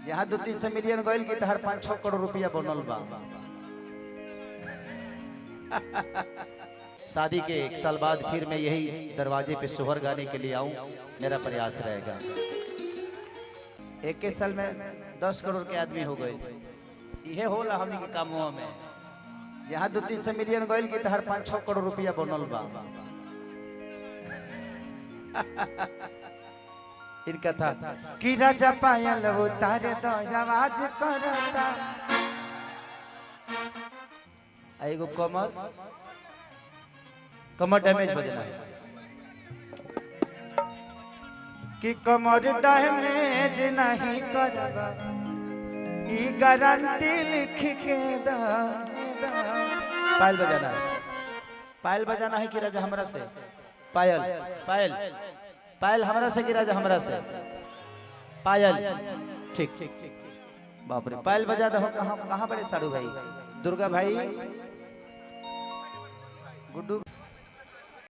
यहाँ 2-3 मिलियन गइल की तहर 5-6 करोड़ रुपया बनल बा। शादी के 1 साल बाद फिर मैं यही दरवाजे पे सोहर गाने के लिए आऊं, मेरा प्रयास रहेगा। 1 साल में 10 करोड़ के आदमी हो गए। यह होला हमनी के कामों में। यहाँ 2-3 मिलियन गइल की तहर 5-6 करोड़ रुपया बनल बा। इनका था कि राजा पायल उतारे तो आवाज करता। एगो कमर डैमेज बजना है कि कमर डैमेज नहीं करबा, ई गारंटी लिख के दा। पायल बजाना है, पायल बजाना है कि राजा हमरा से। पायल पायल पायल हमरा से कि राजा हमरा से। पायल ठीक ठीक ठीक। बाप रे, पायल बजा दो। कहाँ बड़े साड़ू भाई, दुर्गा भाई, गुड्डू।